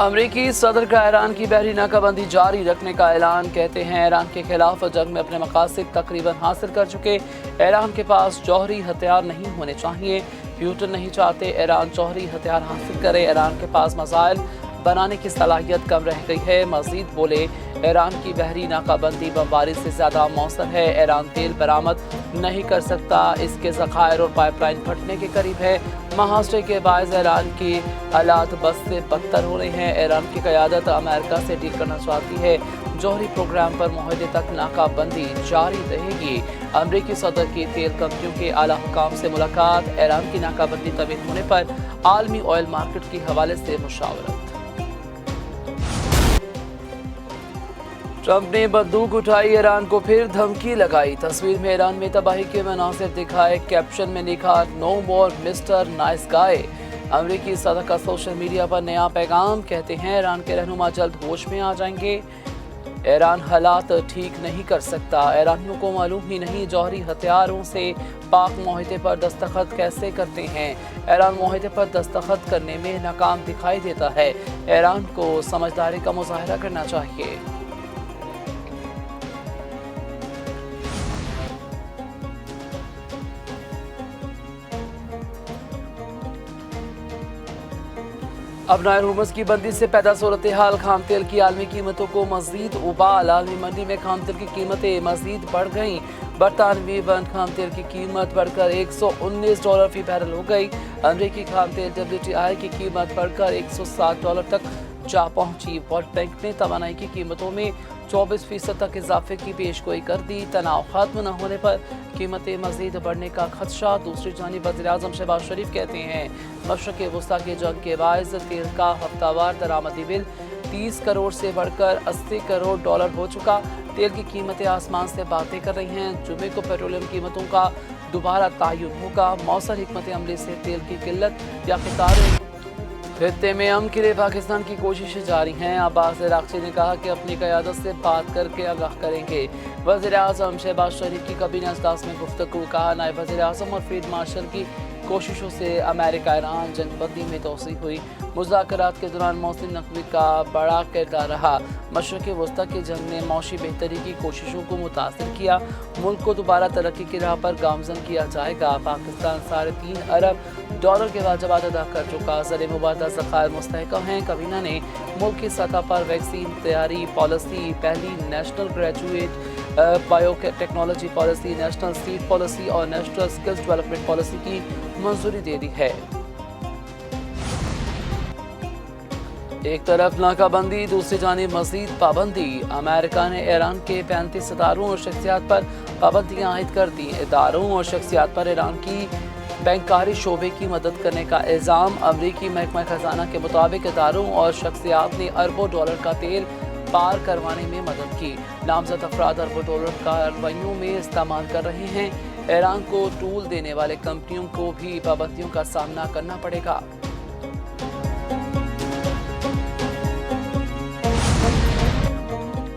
अमरीकी सदर का ईरान की बहरी नाकाबंदी जारी रखने का ऐलान। कहते हैं ईरान के खिलाफ जंग में अपने मकासद तकरीबन हासिल कर चुके। ईरान के पास जौहरी हथियार नहीं होने चाहिए। पुतिन नहीं चाहते ईरान जौहरी हथियार हासिल करे। ईरान के पास मिसाइल बनाने की सलाहियत कम रह गई है। मजीद बोले, ईरान की बहरी नाकाबंदी बमबारी से ज़्यादा मौसर है। ईरान तेल बरामद नहीं कर सकता, इसके ज़खायर और पाइपलाइन फटने के करीब है। महासरे के बायस ईरान की हालात बस से बदतर हो रहे हैं। ईरान की क़यादत अमेरिका से डील करना चाहती है। जौहरी प्रोग्राम पर मुआहदे तक नाकाबंदी जारी रहेगी। अमरीकी सदर की तेल कंपनियों के आला हुकाम से मुलाकात। ईरान की नाकाबंदी तवील होने पर आलमी ऑयल मार्केट के हवाले से मुशावरत। ट्रंप ने बंदूक उठाई, ईरान को फिर धमकी लगाई। तस्वीर में ईरान में तबाही के मनासिर दिखाए। कैप्शन में लिखा, नो मोर मिस्टर नाइस गाय। अमरीकी सदर का सोशल मीडिया पर नया पैगाम। कहते हैं ईरान के रहनुमा जल्द होश में आ जाएंगे। ईरान हालात ठीक नहीं कर सकता। ईरानियों को मालूम ही नहीं जौहरी हथियारों से पाक मुआहदे पर दस्तखत कैसे करते हैं। ईरान मुआहदे पर दस्तखत करने में नाकाम दिखाई देता है। ईरान को समझदारी का मुजाहरा करना चाहिए। अब नए रूमर्स की बंदी से पैदा सूरत हाल। खाम तेल की आलमी कीमतों को मजीद उबाल। आलमी मंडी में खाम तेल की कीमतें मजीद बढ़ गईं। बरतानवी बंद खाम तेल की कीमत बढ़कर $119 फी बैरल हो गई। अमरीकी खाम तेल WTI की कीमत बढ़कर $160 तक जा पहुंची। वर्ल्ड बैंक ने तवानाई की कीमतों में 24% तक इजाफे की पेशगोई कर दी। तनाव खत्म न होने पर कीमतें मजीद बढ़ने का खदशा। दूसरी जानिब वज़ीर-ए-आज़म शहबाज शरीफ कहते हैं मशरक़ वस्ता के जंग के बायस तेल का हफ्तावार दरामदी बिल 30 करोड़ से बढ़कर $80 करोड़ हो चुका। तेल की कीमतें आसमान से बातें कर रही हैं। जुमे को पेट्रोलियम कीमतों का दोबारा तयन होगा। मौसर हिकमत अमली से तेल की किल्लत या खितार खित्ते में अमन के लिए पाकिस्तान की कोशिशें जारी हैं। अब्बास इराक़ची ने कहा कि अपनी क़यादत से बात करके आगाह करेंगे। वज़ीर-ए-आज़म शहबाज शरीफ की काबीना इजलास में गुफ्तगू। कहा, नायब वज़ीर-ए-आज़म और फील्ड मार्शल की कोशिशों से अमेरिका ईरान जंगबंदी में तोसी हुई। मुज़ाकरात के दौरान मोहसिन नकवी का बड़ा किरदार रहा। मशरक़ वस्ता के जंग ने मौशी बेहतरी की कोशिशों को मुतासिर किया। मुल्क को दोबारा तरक्की की राह पर गामजन किया जाएगा। पाकिस्तान $3.5 अरब के वाजबात अदा कर चुका। ज़र मुबादला ज़खायर मुस्तहकम हैं। काबीना ने मुल्क की सतह पर वैक्सीन तैयारी पॉलिसी, पहली national graduate biotechnology policy, national seed policy और नेशनल स्किल्स डेवलपमेंट पॉलिसी की मंजूरी दे दी है। एक तरफ नाकाबंदी, दूसरी जानिब मज़ीद पाबंदी। अमेरिका ने ईरान के 35 इदारों और शख्सियात पर पाबंदियाँ आयद कर दी। इदारों और शख्सियात पर ईरान की बैंकारी शोबे की मदद करने का इल्ज़ाम। अमरीकी महकमा खजाना के मुताबिक इदारों और शख्सियात ने अरबों डॉलर का तेल पार करवाने में मदद की। नामजद अफराद अरबों डॉलर कार्रवाइयों में इस्तेमाल कर रहे हैं। ईरान को टूल देने वाले कंपनियों को भी पाबंदियों का सामना करना पड़ेगा।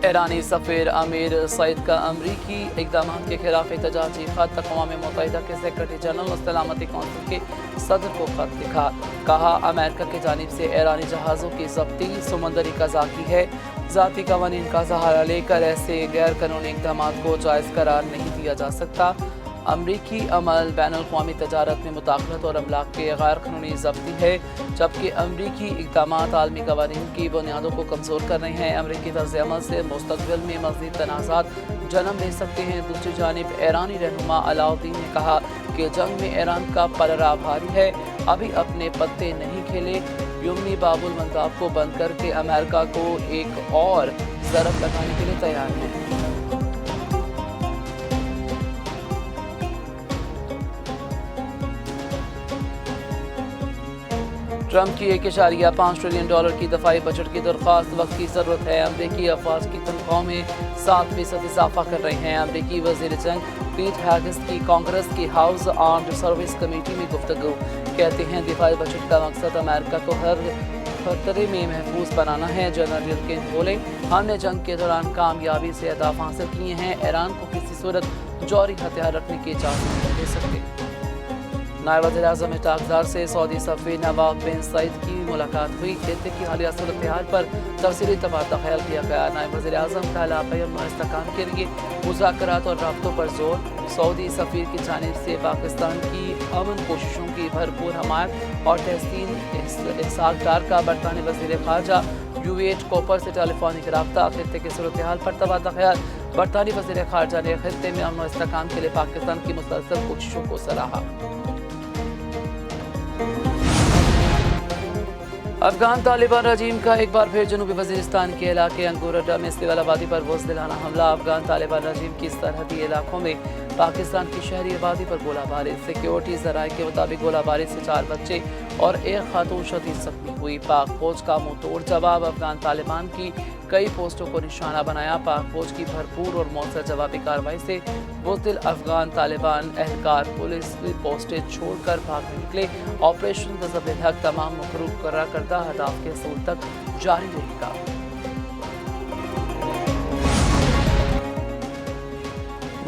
ईरानी सफ़ीर आमिर सईद का अमरीकी इक़दाम के खिलाफ एहतजाजी खत अक़वाम मुत्तहिदा के सेक्रेटरी जनरल और सलामती कौंसिल के सदर को खत लिखा। कहा, अमेरिका की जानिब से ईरानी जहाज़ों की ज़ब्ती समंदरी कज़ा की है। ज़ाती कवानीन का सहारा लेकर ऐसे गैर कानूनी इक़दाम को जायज़ करार नहीं दिया जा सकता। अमरीकी अमल बैनुल-अक़वामी तजारत में मुदाखलत और अमलाक के गैर कानूनी ज़ब्ती है, जबकि अमरीकी इक़दाम आलमी कवानीन की बुनियादों को कमज़ोर कर रहे हैं। अमरीकी तर्ज़ अमल से मुस्तक़बिल में मज़ीद तनाज़ात जन्म ले सकते हैं। दूसरी जानिब ईरानी रहनुमा अलाउद्दीन ने कहा कि जंग में ईरान का पलड़ा भारी है, अभी अपने पत्ते नहीं खेले। यमनी बाबुल मंदाब को बंद करके अमेरिका को एक और ज़रब लगाने के लिए तैयार है। ट्रंप की $1.5 ट्रिलियन की दफाई बजट की दरख्वास्त। वक्त की ज़रूरत है। अमरीकी अफवाज की तनख्वाहों में 7% इजाफा कर रहे हैं। अमरीकी वज़ीर जंग पीट हेगेस की कांग्रेस की हाउस आर्म्ड सर्विस कमेटी में गुफ्तगू। कहते हैं दिफाई बजट का मकसद अमेरिका को हर खतरे में महफूज बनाना है। जनरल यल्किन बोले, हमने जंग के दौरान कामयाबी से अहदाफ हासिल किए हैं। ईरान को किसी सूरत जौहरी हथियार रखने की इजाज़त नहीं दे सकते। نائب وزیر اعظم اشتاق سے سعودی سفیر نواف بن سعید کی ملاقات ہوئی، خطے کی حالیہ صورتحال پر تفصیلی تبادلہ خیال کیا گیا۔ نائب وزیر اعظم کا علاقائی امن و استحکام کے لیے مذاکرات اور رابطوں پر زور، سعودی سفیر کی جانب سے پاکستان کی امن کوششوں کی بھرپور حمایت اور تحسین۔ اسحاق ڈار کا برطانوی وزیر خارجہ یویٹ کوپر سے ٹیلی فونک رابطہ، خطے کی صورتحال پر تبادلہ خیال۔ برطانوی وزیر خارجہ نے خطے میں امن و استحکام کے لیے پاکستان کی مسلسل کوششوں کو سراہا۔ افغان طالبان رجیم کا ایک بار پھر جنوبی وزیرستان کے علاقے انگورڈا میں سول آبادی پر بزدلانہ حملہ۔ افغان طالبان رجیم کی سرحدی علاقوں میں پاکستان کی شہری آبادی پر گولہ باری۔ سیکیورٹی ذرائع کے مطابق گولہ باری سے 4 بچے اور ایک خاتون شدید زخمی ہوئی۔ پاک فوج کا منہ توڑ جواب، افغان طالبان کی کئی پوسٹوں کو نشانہ بنایا۔ پاک فوج کی بھرپور اور مؤثر جوابی کارروائی سے بزدل افغان طالبان اہلکار پولیس پوسٹیں چھوڑ کر بھاگنے نکلے۔ آپریشن غضب الحق تمام مقرر کردہ اہداف کے حصول تک جاری رہے گا۔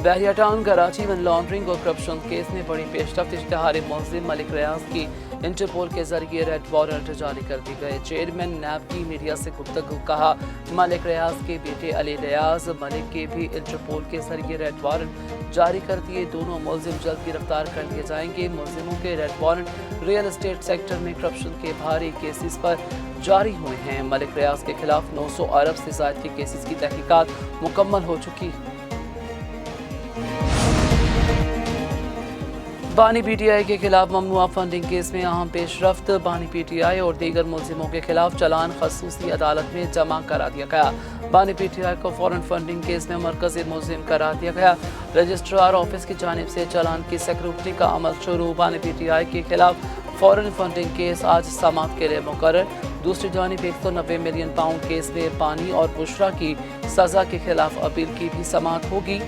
بحریہ ٹاؤن کراچی من لانڈرنگ اور کرپشن کیس میں بڑی پیش رفت، اشتہاری ملزم ملک ریاض کی انٹرپول کے ذریعے ریڈ وارنٹ جاری کر دی گئے۔ چیئرمین نیب کی میڈیا سے گفتگو، کہا ملک ریاض کے بیٹے علی ریاض ملک کے بھی انٹرپول کے ذریعے ریڈ وارنٹ جاری کر دیے، دونوں ملزم جلد گرفتار کر لیے جائیں گے۔ ملزموں کے red warrant real estate sector میں کرپشن کے بھاری کیسز پر جاری ہوئے ہیں۔ ملک ریاض کے خلاف 900 ارب سے زائد کے کیسز کی تحقیقات مکمل ہو چکی۔ بانی پی ٹی آئی کے خلاف ممنوعہ فنڈنگ کیس میں اہم پیش رفت، بانی پی ٹی آئی اور دیگر ملزموں کے خلاف چلان خصوصی عدالت میں جمع کرا دیا گیا۔ بانی پی ٹی آئی کو فورن فنڈنگ کیس میں مرکزی ملزم قرار دیا گیا۔ رجسٹرار آفس کی جانب سے چلان کی سیکورٹی کا عمل شروع۔ بانی پی ٹی آئی کے خلاف فورن فنڈنگ کیس آج سماعت کے لیے مقرر۔ دوسری جانب 190 ملین پاؤنڈ کیس میں بانی اور بشرا کی سزا کے خلاف اپیل کی بھی سماعت ہوگی۔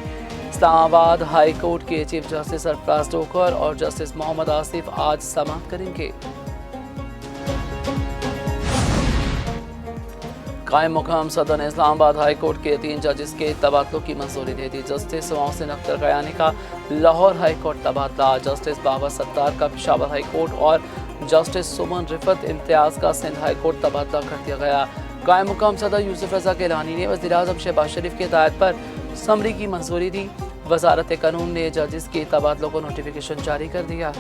اسلام آباد ہائی کورٹ کے چیف جسٹس سرفراز ڈوکر اور جسٹس محمد آصف آج سماعت کریں گے۔ قائم مقام صدر نے اسلام آباد ہائی کورٹ کے 3 ججز کے تبادلوں کی منظوری دے دی۔ جسٹس محسن اختر قیانی کا لاہور ہائی کورٹ تبادلہ، جسٹس بابر ستار کا پشاور ہائی کورٹ اور جسٹس سمن رفت امتیاز کا سندھ ہائی کورٹ تبادلہ کر دیا گیا۔ قائم مقام صدر یوسف رضا گیلانی نے وزیر اعظم شہباز شریف کی ہدایت پر سمری کی منظوری دی۔ وزارت قانون نے ججز کے تبادلوں کو نوٹیفیکیشن جاری کر دیا۔